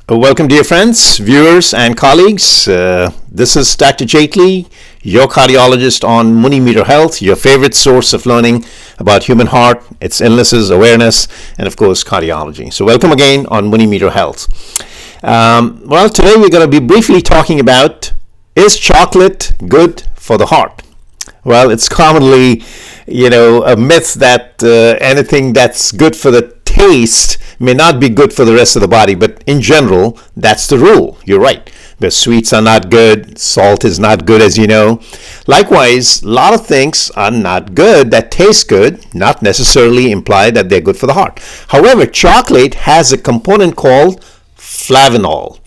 Welcome, dear friends, viewers, and colleagues. This is Dr. Jaitly, your cardiologist on MuniMeterHealth, your favorite source of learning about human heart, its illnesses, awareness, and of course, cardiology. So welcome again on MuniMeterHealth. Today we're going to be briefly talking about, is chocolate good for the heart? Well, it's commonly, a myth that anything that's good for the taste may not be good for the rest of the body, but in general, that's the rule. You're right. The sweets are not good, salt is not good, as you know. Likewise, a lot of things are not good that taste good, not necessarily imply that they're good for the heart. However, chocolate has a component called flavanol,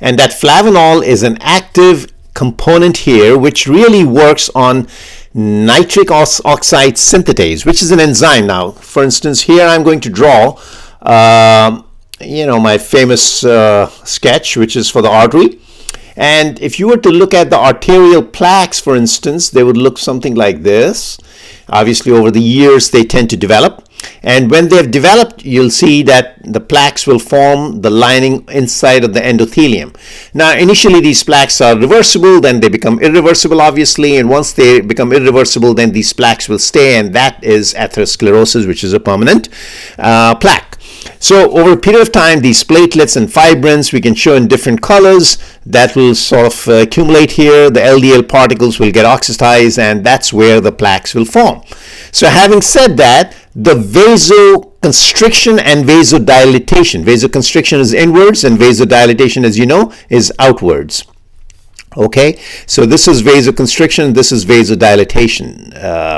and that flavanol is an active component here which really works on nitric oxide synthetase, which is an enzyme. Now, for instance, here I'm going to draw my famous sketch, which is for the artery. And if you were to look at the arterial plaques, for instance, they would look something like this. Obviously, over the years, they tend to develop. And when they've developed, you'll see that the plaques will form the lining inside of the endothelium. Now, initially, these plaques are reversible, then they become irreversible, obviously. And once they become irreversible, then these plaques will stay. And that is atherosclerosis, which is a permanent plaque. So over a period of time, these platelets and fibrins we can show in different colors that will sort of accumulate here. The LDL particles will get oxidized, and that's where the plaques will form. So having said that, the vasoconstriction and vasodilatation. Vasoconstriction is inwards and vasodilatation, as you know, is outwards. Okay, so this is vasoconstriction, this is vasodilatation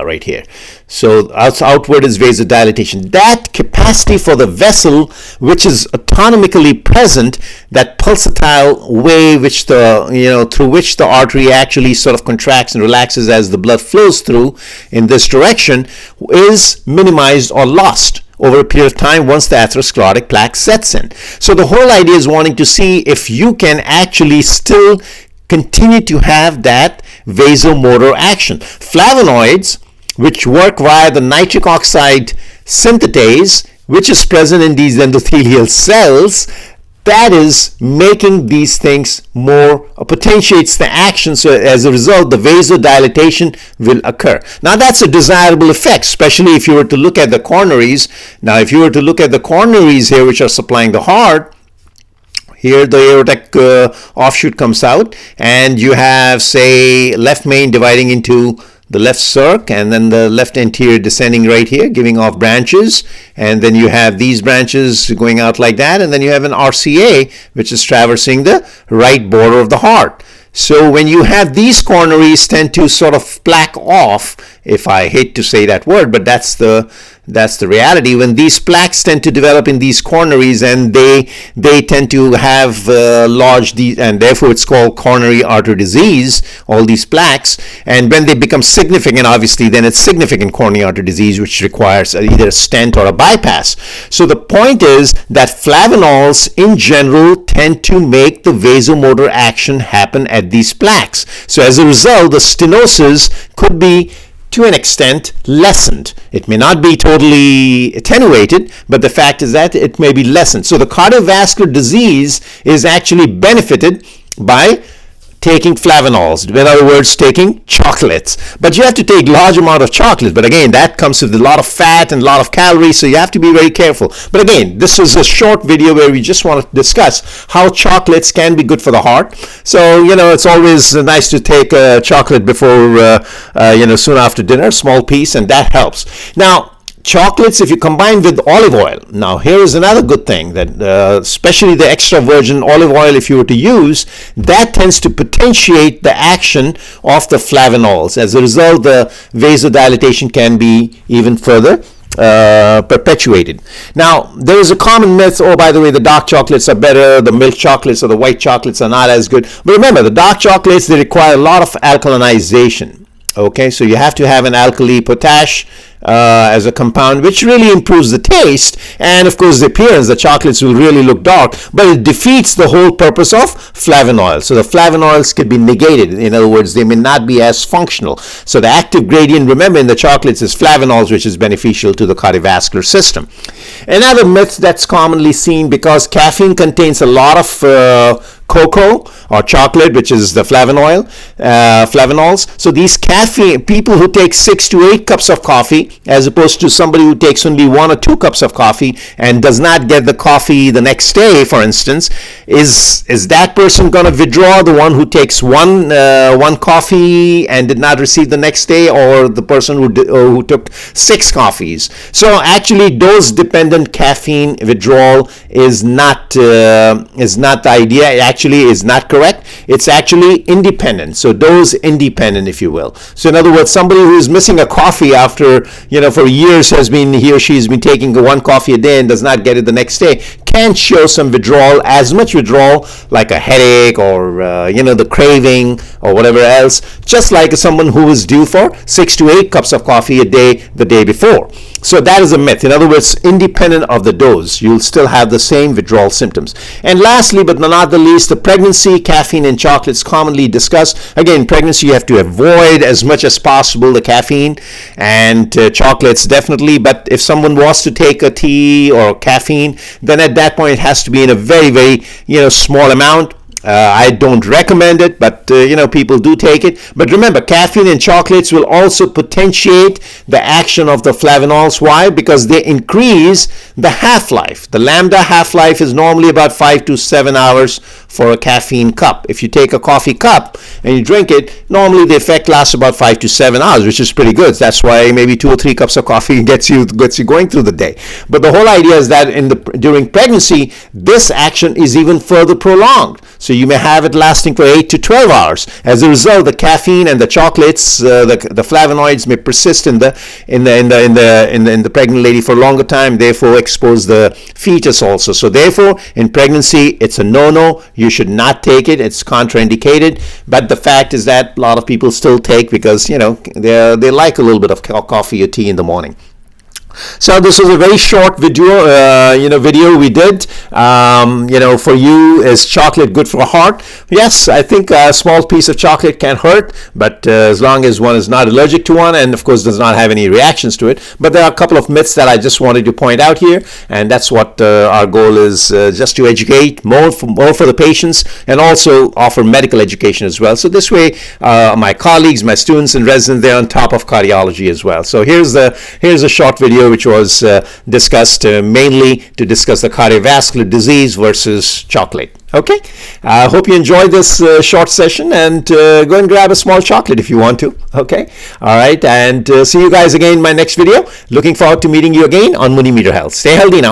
right here. So outward is vasodilatation. That capacity for the vessel, which is autonomically present, that pulsatile way which through which the artery actually sort of contracts and relaxes as the blood flows through in this direction, is minimized or lost over a period of time once the atherosclerotic plaque sets in. So the whole idea is wanting to see if you can actually still continue to have that vasomotor action. Flavonoids, which work via the nitric oxide synthetase, which is present in these endothelial cells, that is making these things more, potentiates the action. So as a result, the vasodilatation will occur. Now that's a desirable effect, especially if you were to look at the coronaries. Now if you were to look at the coronaries here, which are supplying the heart, here the aortic offshoot comes out, and you have, say, left main dividing into the left circ, and then the left anterior descending right here, giving off branches, and then you have these branches going out like that, and then you have an RCA, which is traversing the right border of the heart. So when you have these coronaries tend to sort of plaque off, if I hate to say that word, but that's the reality. When these plaques tend to develop in these coronaries, and they tend to have large, and therefore it's called coronary artery disease, all these plaques. And when they become significant, obviously, then it's significant coronary artery disease, which requires either a stent or a bypass. So the point is that flavanols in general tend to make the vasomotor action happen at these plaques. So as a result, the stenosis could be, to an extent, lessened. It may not be totally attenuated, but the fact is that it may be lessened. So the cardiovascular disease is actually benefited by taking flavanols, in other words, taking chocolates. But you have to take large amount of chocolate. But again, that comes with a lot of fat and a lot of calories, so you have to be very careful. But again, this is a short video where we just want to discuss how chocolates can be good for the heart. So, it's always nice to take chocolate before, soon after dinner, a small piece, and that helps. Now, chocolates, if you combine with olive oil. Now, here is another good thing, that especially the extra virgin olive oil, if you were to use, that tends to potentiate the action of the flavanols. As a result, the vasodilatation can be even further perpetuated. Now, there is a common myth, by the way, the dark chocolates are better, the milk chocolates or the white chocolates are not as good. But remember, the dark chocolates, they require a lot of alkalinization. Okay, so you have to have an alkali potash as a compound, which really improves the taste and of course the appearance. The chocolates will really look dark, but it defeats the whole purpose of flavonoids. So the flavonoids could be negated. In other words, they may not be as functional. So the active gradient, remember, in the chocolates is flavonols, which is beneficial to the cardiovascular system. Another myth that's commonly seen, because caffeine contains a lot of cocoa or chocolate, which is the flavonols. So these caffeine people who take 6 to 8 cups of coffee, as opposed to somebody who takes only 1 or 2 cups of coffee and does not get the coffee the next day, for instance, is that person going to withdraw, the one who takes one coffee and did not receive the next day, or the person who took 6 coffees? So actually, dose-dependent caffeine withdrawal is not the idea. It actually is not correct. It's actually independent. So dose independent, if you will. So in other words, somebody who is missing a coffee after, for years he or she has been taking 1 coffee a day and does not get it the next day, can show some withdrawal, as much withdrawal like a headache or the craving or whatever else, just like someone who is due for 6 to 8 cups of coffee a day the day before. So that is a myth. In other words, independent of the dose, you'll still have the same withdrawal symptoms. And lastly, but not the least, the pregnancy, caffeine and chocolates commonly discussed. Again, pregnancy, you have to avoid as much as possible the caffeine and chocolates definitely. But if someone wants to take a tea or caffeine, then at that point it has to be in a very, very small amount. I don't recommend it, but people do take it. But remember, caffeine and chocolates will also potentiate the action of the flavonols. Why? Because they increase the half-life. The lambda half-life is normally about 5 to 7 hours for a caffeine cup. If you take a coffee cup and you drink it, normally the effect lasts about 5 to 7 hours, which is pretty good. That's why maybe 2 or 3 cups of coffee gets you going through the day. But the whole idea is that during pregnancy, this action is even further prolonged. So you may have it lasting for 8 to 12 hours. As a result, the caffeine and the chocolates, the flavonoids may persist in the pregnant lady for a longer time, therefore expose the fetus also. So therefore, in pregnancy, it's a no-no. You should not take it. It's contraindicated. But the fact is that a lot of people still take, because they like a little bit of coffee or tea in the morning. So this was a very short video we did. For you, is chocolate good for heart? Yes, I think a small piece of chocolate can hurt, but as long as one is not allergic to one and of course does not have any reactions to it. But there are a couple of myths that I just wanted to point out here, and that's what our goal is, just to educate more for the patients and also offer medical education as well. So this way, my colleagues, my students and residents, they're on top of cardiology as well. So here's a short video which was discussed mainly to discuss the cardiovascular disease versus chocolate. Okay, I hope you enjoyed this short session, and go and grab a small chocolate if you want to. Okay, all right, and see you guys again in my next video. Looking forward to meeting you again on MuniMeterHealth. Stay healthy now.